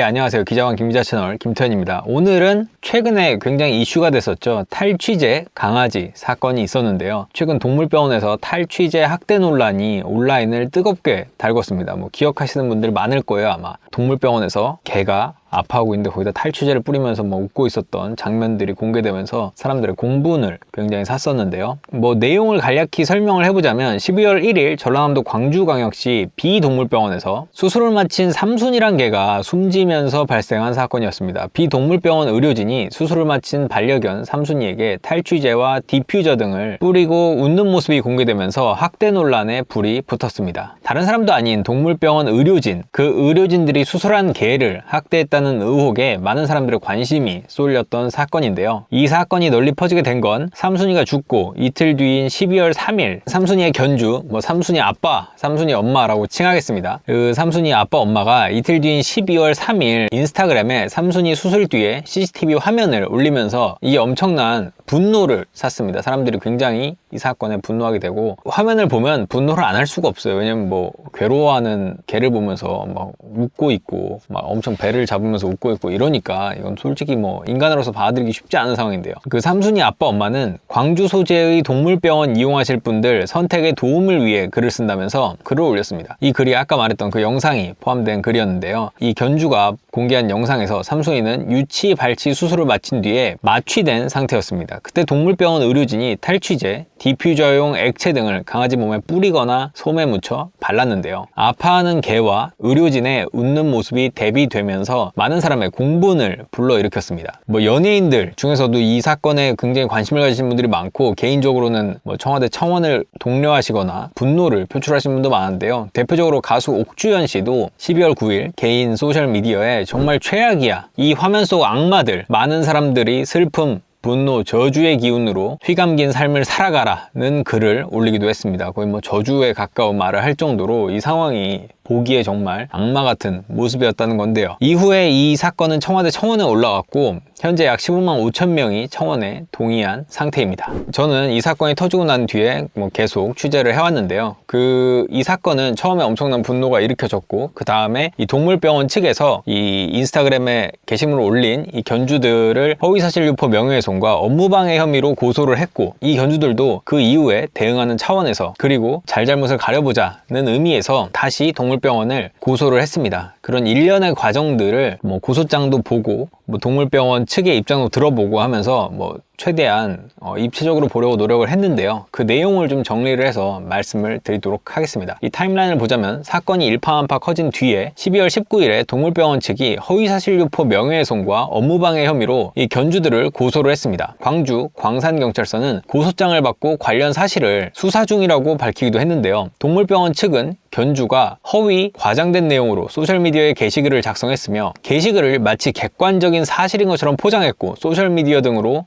안녕하세요. 기자왕 김기자 채널 김태현입니다. 오늘은 최근에 굉장히 이슈가 됐었죠. 탈취제 강아지 사건이 있었는데요. 최근 동물병원에서 탈취제 학대 논란이 온라인을 뜨겁게 달궜습니다. 기억하시는 분들 많을 거예요, 아마. 동물병원에서 개가 아파하고 있는데 거기다 탈취제를 뿌리면서 웃고 있었던 장면들이 공개되면서 사람들의 공분을 굉장히 샀었는데요. 내용을 간략히 설명을 해보자면 12월 1일 전라남도 광주광역시 B동물병원에서 수술을 마친 삼순이란 개가 숨지면서 발생한 사건이었습니다. B동물병원 의료진이 수술을 마친 반려견 삼순이에게 탈취제와 디퓨저 등을 뿌리고 웃는 모습이 공개되면서 학대 논란에 불이 붙었습니다. 다른 사람도 아닌 동물병원 의료진, 그 의료진들이 수술한 개를 학대했다는 의혹에 많은 사람들의 관심이 쏠렸던 사건인데요. 이 사건이 널리 퍼지게 된 건 삼순이가 죽고 이틀 뒤인 12월 3일 삼순이의 견주, 삼순이 아빠, 삼순이 엄마라고 칭하겠습니다. 그 삼순이 아빠 엄마가 이틀 뒤인 12월 3일 인스타그램에 삼순이 수술 뒤에 CCTV 화면을 올리면서 이게 엄청난 분노를 샀습니다. 사람들이 굉장히 이 사건에 분노하게 되고, 화면을 보면 분노를 안 할 수가 없어요. 왜냐면 괴로워하는 개를 보면서 웃고 있고 엄청 배를 잡으면서 웃고 있고 이러니까 이건 솔직히 인간으로서 받아들이기 쉽지 않은 상황인데요. 그 삼순이 아빠 엄마는 광주 소재의 동물병원 이용하실 분들 선택에 도움을 위해 글을 쓴다면서 글을 올렸습니다. 이 글이 아까 말했던 그 영상이 포함된 글이었는데요. 이 견주가 공개한 영상에서 삼순이는 유치 발치 수술을 마친 뒤에 마취된 상태였습니다. 그때 동물병원 의료진이 탈취제, 디퓨저용 액체 등을 강아지 몸에 뿌리거나 솜에 묻혀 발랐는데요. 아파하는 개와 의료진의 웃는 모습이 대비되면서 많은 사람의 공분을 불러일으켰습니다. 연예인들 중에서도 이 사건에 굉장히 관심을 가지신 분들이 많고, 개인적으로는 청와대 청원을 독려하시거나 분노를 표출하신 분도 많은데요. 대표적으로 가수 옥주현 씨도 12월 9일 개인 소셜미디어에 정말 최악이야, 이 화면 속 악마들, 많은 사람들이 슬픔, 분노, 저주의 기운으로 휘감긴 삶을 살아가라는 글을 올리기도 했습니다. 거의 저주에 가까운 말을 할 정도로 이 상황이 보기에 정말 악마 같은 모습이었다는 건데요. 이후에 이 사건은 청와대 청원에 올라갔고 현재 약 15만 5천 명이 청원에 동의한 상태입니다. 저는 이 사건이 터지고 난 뒤에 계속 취재를 해왔는데요. 이 사건은 처음에 엄청난 분노가 일으켜졌고, 그 다음에 이 동물병원 측에서 이 인스타그램에 게시물을 올린 이 견주들을 허위사실 유포 명예훼손과 업무방해 혐의로 고소를 했고, 이 견주들도 그 이후에 대응하는 차원에서, 그리고 잘잘못을 가려보자는 의미에서 다시 동물병원을 고소를 했습니다. 그런 일련의 과정들을 고소장도 보고 동물병원 측의 입장도 들어보고 하면서 최대한 입체적으로 보려고 노력을 했는데요. 그 내용을 좀 정리를 해서 말씀을 드리도록 하겠습니다. 이 타임라인을 보자면 사건이 일파만파 커진 뒤에 12월 19일에 동물병원 측이 허위사실 유포 명예훼손과 업무방해 혐의로 이 견주들을 고소를 했습니다. 광주 광산경찰서는 고소장을 받고 관련 사실을 수사 중이라고 밝히기도 했는데요. 동물병원 측은 견주가 허위, 과장된 내용으로 소셜미디어에 게시글을 작성했으며 게시글을 마치 객관적인 사실인 것처럼 포장했고 소셜미디어 등으로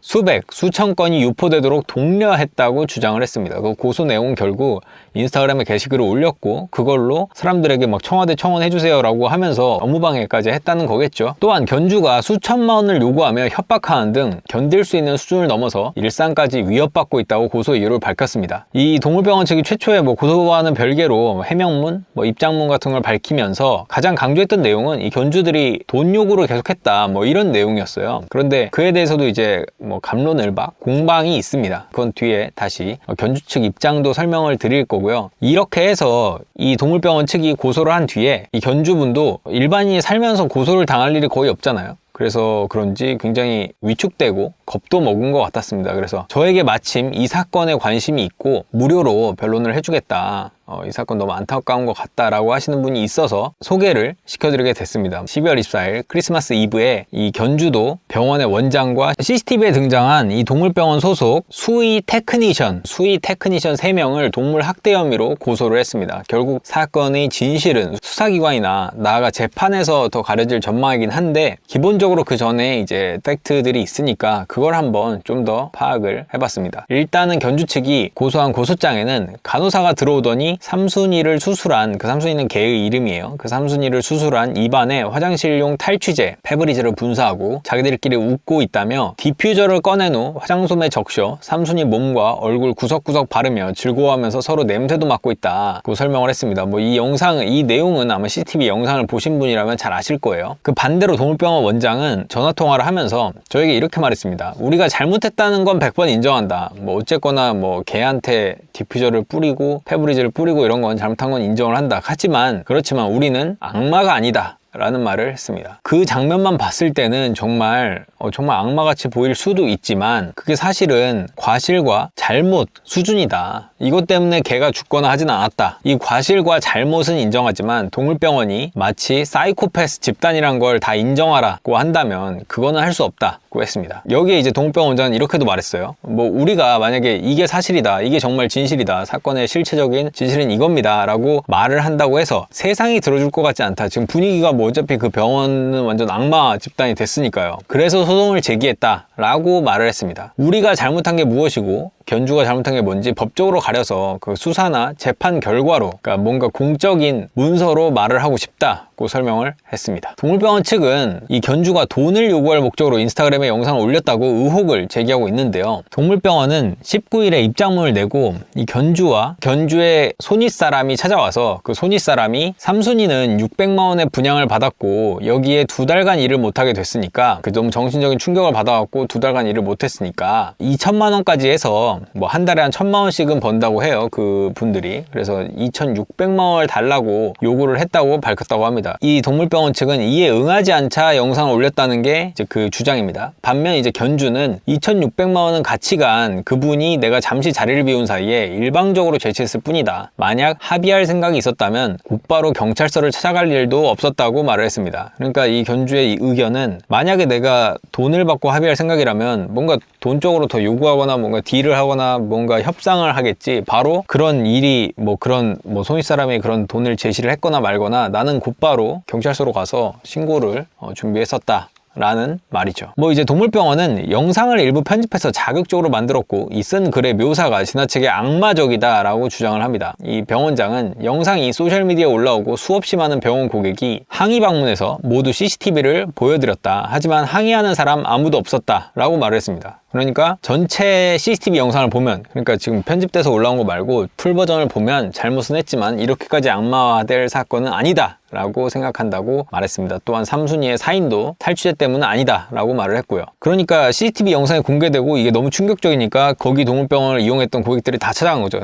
수천 건이 유포되도록 독려했다고 주장을 했습니다. 그 고소 내용은 결국 인스타그램에 게시글을 올렸고 그걸로 사람들에게 청와대 청원해주세요 라고 하면서 업무방해까지 했다는 거겠죠. 또한 견주가 수천만 원을 요구하며 협박하는 등 견딜 수 있는 수준을 넘어서 일상까지 위협받고 있다고 고소 이유를 밝혔습니다. 이 동물병원 측이 최초에 고소와는 별개로 해명문, 입장문 같은 걸 밝히면서 가장 강조했던 내용은 이 견주들이 돈 요구를 계속했다 이런 내용이었어요. 그런데 그에 대해서도 이제 갑론을박 공방이 있습니다. 그건 뒤에 다시 견주 측 입장도 설명을 드릴 거고요. 이렇게 해서 이 동물병원 측이 고소를 한 뒤에 이 견주분도 일반인이 살면서 고소를 당할 일이 거의 없잖아요. 그래서 그런지 굉장히 위축되고 겁도 먹은 것 같았습니다. 그래서 저에게 마침 이 사건에 관심이 있고 무료로 변론을 해주겠다, 이 사건 너무 안타까운 것 같다라고 하시는 분이 있어서 소개를 시켜드리게 됐습니다. 12월 24일 크리스마스 이브에 이 견주도 병원의 원장과 CCTV에 등장한 이 동물병원 소속 수의 테크니션 3명을 동물 학대 혐의로 고소를 했습니다. 결국 사건의 진실은 수사기관이나 나아가 재판에서 더 가려질 전망이긴 한데, 기본적으로 그 전에 이제 팩트들이 있으니까 그걸 한번 좀 더 파악을 해봤습니다. 일단은 견주 측이 고소한 고소장에는 간호사가 들어오더니 삼순이를 수술한, 그 삼순이는 개의 이름이에요. 그 삼순이를 수술한 입안에 화장실용 탈취제 페브리즈를 분사하고 자기들끼리 웃고 있다며 디퓨저를 꺼낸 후 화장솜에 적셔 삼순이 몸과 얼굴 구석구석 바르며 즐거워하면서 서로 냄새도 맡고 있다고 설명을 했습니다. 뭐 이 내용은 아마 CCTV 영상을 보신 분이라면 잘 아실 거예요. 그 반대로 동물병원 원장은 전화통화를 하면서 저에게 이렇게 말했습니다. 우리가 잘못했다는 건 100번 인정한다. 뭐 어쨌거나 뭐 개한테 디퓨저를 뿌리고 페브리즈를 뿌리고 이런 건 잘못한 건 인정을 한다. 그렇지만 우리는 악마가 아니다 라는 말을 했습니다. 그 장면만 봤을 때는 정말 악마같이 보일 수도 있지만 그게 사실은 과실과 잘못 수준이다. 이것 때문에 개가 죽거나 하진 않았다. 이 과실과 잘못은 인정하지만 동물병원이 마치 사이코패스 집단이란 걸 다 인정하라고 한다면 그거는 할 수 없다고 했습니다. 여기에 이제 동물병원 원장은 이렇게도 말했어요. 뭐 우리가 만약에 이게 사실이다, 이게 정말 진실이다, 사건의 실체적인 진실은 이겁니다 라고 말을 한다고 해서 세상이 들어줄 것 같지 않다. 지금 분위기가 뭐 어차피 그 병원은 완전 악마 집단이 됐으니까요. 그래서 소송을 제기했다 라고 말을 했습니다. 우리가 잘못한 게 무엇이고 견주가 잘못한 게 뭔지 법적으로 가려서 그 수사나 재판 결과로, 그러니까 뭔가 공적인 문서로 말을 하고 싶다고 설명을 했습니다. 동물병원 측은 이 견주가 돈을 요구할 목적으로 인스타그램에 영상을 올렸다고 의혹을 제기하고 있는데요. 동물병원은 19일에 입장문을 내고 이 견주의 손윗사람이 찾아와서 그 손윗사람이 삼순이는 600만 원의 분양을 받았고 여기에 2달간 일을 못하게 됐으니까 그 좀 정신적인 충격을 받아갖고 2달간 일을 못했으니까 2천만 원까지 해서 뭐 한 달에 한 1,000만 원씩은 번다고 해요. 그 분들이. 그래서 2,600만 원을 달라고 요구를 했다고 밝혔다고 합니다. 이 동물병원 측은 이에 응하지 않자 영상을 올렸다는 게 이제 그 주장입니다. 반면 이제 견주는 2,600만 원은 같이 간 그분이 내가 잠시 자리를 비운 사이에 일방적으로 제치했을 뿐이다. 만약 합의할 생각이 있었다면 곧바로 경찰서를 찾아갈 일도 없었다고 말을 했습니다. 그러니까 이 견주의 이 의견은 만약에 내가 돈을 받고 합의할 생각이라면 뭔가 돈적으로 더 요구하거나 뭔가 딜을 하거나 뭔가 협상을 하겠지, 바로 그런 일이 그런 손윗사람이 그런 돈을 제시를 했거나 말거나 나는 곧바로 경찰서로 가서 신고를 준비했었다 라는 말이죠. 이제 동물병원은 영상을 일부 편집해서 자극적으로 만들었고 이 쓴 글의 묘사가 지나치게 악마적이다 라고 주장을 합니다. 이 병원장은 영상이 소셜미디어에 올라오고 수없이 많은 병원 고객이 항의 방문해서 모두 CCTV를 보여드렸다. 하지만 항의하는 사람 아무도 없었다 라고 말을 했습니다. 그러니까 전체 CCTV 영상을 보면, 그러니까 지금 편집돼서 올라온 거 말고 풀 버전을 보면 잘못은 했지만 이렇게까지 악마화될 사건은 아니다 라고 생각한다고 말했습니다. 또한 삼순이의 사인도 탈취제 때문은 아니다 라고 말을 했고요. 그러니까 CCTV 영상이 공개되고 이게 너무 충격적이니까 거기 동물병원을 이용했던 고객들이 다 찾아간 거죠.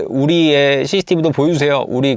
우리의 CCTV도 보여주세요. 우리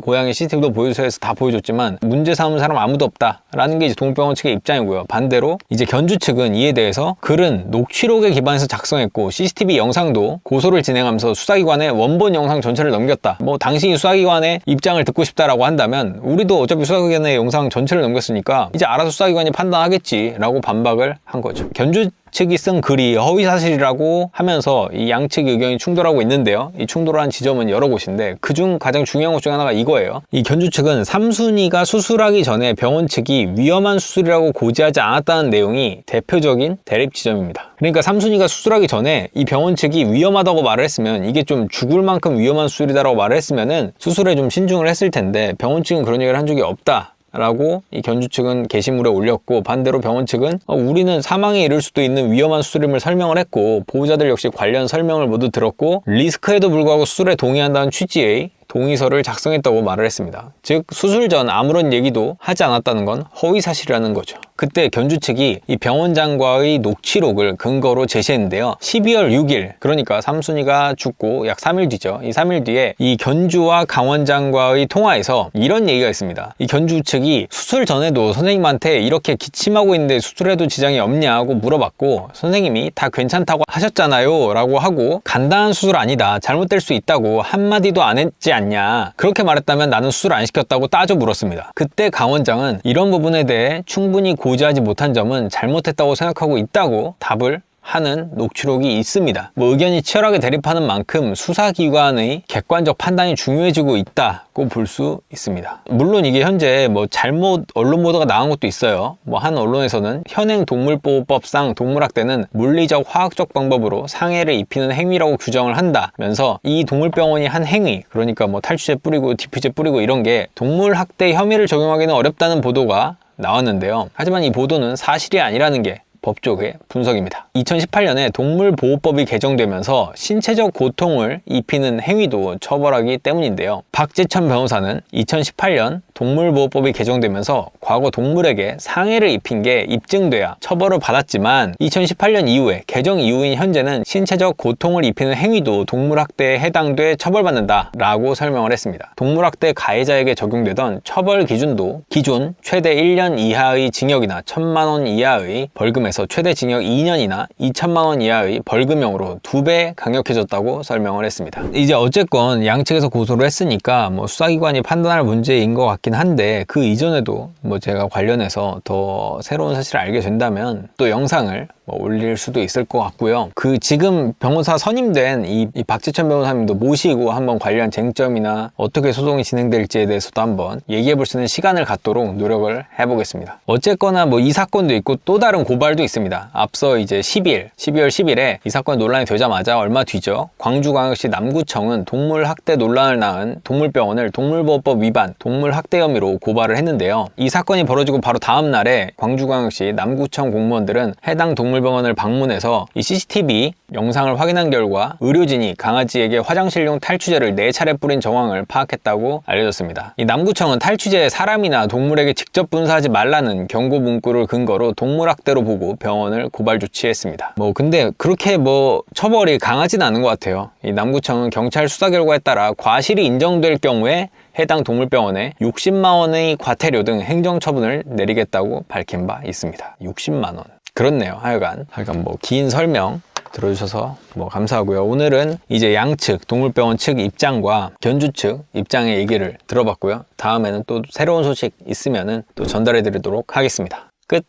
고양이 CCTV도 보여주세요 해서 다 보여줬지만 문제 삼은 사람 아무도 없다 라는 게 이제 동물병원 측의 입장이고요. 반대로 이제 견주 측은 이에 대해서 글은 녹취록에 기반해서 작성했고 CCTV 영상도 고소를 진행하면서 수사기관에 원본 영상 전체를 넘겼다. 당신이 수사기관의 입장을 듣고 싶다라고 한다면 우리도 어차피 수사기관의 영상 전체를 넘겼으니까 이제 알아서 수사기관이 판단하겠지 라고 반박을 한 거죠. 견주 측이 쓴 글이 허위사실이라고 하면서 이 양측의 의견이 충돌하고 있는데요. 이 충돌한 지점은 여러 곳인데 그중 가장 중요한 것 중 하나가 이거예요. 이 견주 측은 삼순이가 수술하기 전에 병원 측이 위험한 수술이라고 고지하지 않았다는 내용이 대표적인 대립 지점입니다. 그러니까 삼순이가 수술하기 전에 이 병원 측이 위험하다고 말을 했으면, 이게 좀 죽을 만큼 위험한 수술이다라고 말을 했으면은 수술에 좀 신중을 했을 텐데 병원 측은 그런 얘기를 한 적이 없다 라고 이 견주 측은 게시물에 올렸고, 반대로 병원 측은 우리는 사망에 이를 수도 있는 위험한 수술임을 설명을 했고 보호자들 역시 관련 설명을 모두 들었고 리스크에도 불구하고 수술에 동의한다는 취지의 동의서를 작성했다고 말을 했습니다. 즉 수술 전 아무런 얘기도 하지 않았다는 건 허위사실이라는 거죠. 그때 견주 측이 이 병원장과의 녹취록을 근거로 제시했는데요. 12월 6일, 그러니까 삼순이가 죽고 약 3일 뒤죠. 이 3일 뒤에 이 견주와 강 원장과의 통화에서 이런 얘기가 있습니다. 이 견주 측이 수술 전에도 선생님한테 이렇게 기침하고 있는데 수술해도 지장이 없냐고 물어봤고 선생님이 다 괜찮다고 하셨잖아요 라고 하고 간단한 수술 아니다, 잘못될 수 있다고 한마디도 안 했지 않냐, 그렇게 말했다면 나는 수술 안 시켰다고 따져 물었습니다. 그때 강 원장은 이런 부분에 대해 충분히 고지하지 못한 점은 잘못했다고 생각하고 있다고 답을 하는 녹취록이 있습니다. 뭐 의견이 치열하게 대립하는 만큼 수사기관의 객관적 판단이 중요해지고 있다고 볼 수 있습니다. 물론 이게 현재 뭐 잘못 언론 보도가 나온 것도 있어요. 뭐 한 언론에서는 현행 동물보호법상 동물학대는 물리적 화학적 방법으로 상해를 입히는 행위라고 규정을 한다면서 이 동물병원이 한 행위, 그러니까 뭐 탈취제 뿌리고 디퓨제 뿌리고 이런 게 동물학대 혐의를 적용하기는 어렵다는 보도가 나왔는데요. 하지만 이 보도는 사실이 아니라는 게 법조계 분석입니다. 2018년에 동물보호법이 개정되면서 신체적 고통을 입히는 행위도 처벌하기 때문인데요. 박재천 변호사는 2018년 동물보호법이 개정되면서 과거 동물에게 상해를 입힌 게 입증돼야 처벌을 받았지만 2018년 이후에 개정 이후인 현재는 신체적 고통을 입히는 행위도 동물학대에 해당돼 처벌받는다 라고 설명을 했습니다. 동물학대 가해자에게 적용되던 처벌 기준도 기존 최대 1년 이하의 징역이나 1,000만 원 이하의 벌금에서 최대 징역 2년이나 2천만 원 이하의 벌금형으로 2배 강력해졌다고 설명을 했습니다. 이제 어쨌건 양측에서 고소를 했으니까 뭐 수사기관이 판단할 문제인 것 같긴 한데 그 이전에도 뭐 제가 관련해서 더 새로운 사실을 알게 된다면 또 영상을 뭐 올릴 수도 있을 것 같고요. 그 지금 변호사 선임된 이 박재천 변호사님도 모시고 한번 관련 쟁점이나 어떻게 소송이 진행될지에 대해서도 한번 얘기해 볼 수 있는 시간을 갖도록 노력을 해보겠습니다. 어쨌거나 뭐 이 사건도 있고 또 다른 고발도 있습니다. 앞서 이제 12월 10일에 이 사건이 논란이 되자마자 얼마 뒤죠. 광주광역시 남구청은 동물학대 논란을 낳은 동물병원을 동물보호법 위반, 동물학대 혐의로 고발을 했는데요. 이 사건이 벌어지고 바로 다음 날에 광주광역시 남구청 공무원들은 해당 동물병원을 방문해서 이 CCTV 영상을 확인한 결과 의료진이 강아지에게 화장실용 탈취제를 4차례 뿌린 정황을 파악했다고 알려졌습니다. 이 남구청은 탈취제에 사람이나 동물에게 직접 분사하지 말라는 경고 문구를 근거로 동물학대로 보고 병원을 고발 조치했습니다. 뭐 근데 그렇게 뭐 처벌이 강하진 않은 것 같아요. 이 남구청은 경찰 수사 결과에 따라 과실이 인정될 경우에 해당 동물병원에 60만 원의 과태료 등 행정처분을 내리겠다고 밝힌 바 있습니다. 60만 원. 그렇네요. 하여간 뭐 긴 설명 들어주셔서 뭐 감사하고요. 오늘은 이제 양측 동물병원 측 입장과 견주 측 입장의 얘기를 들어봤고요. 다음에는 또 새로운 소식 있으면은 또 전달해 드리도록 하겠습니다. 끝.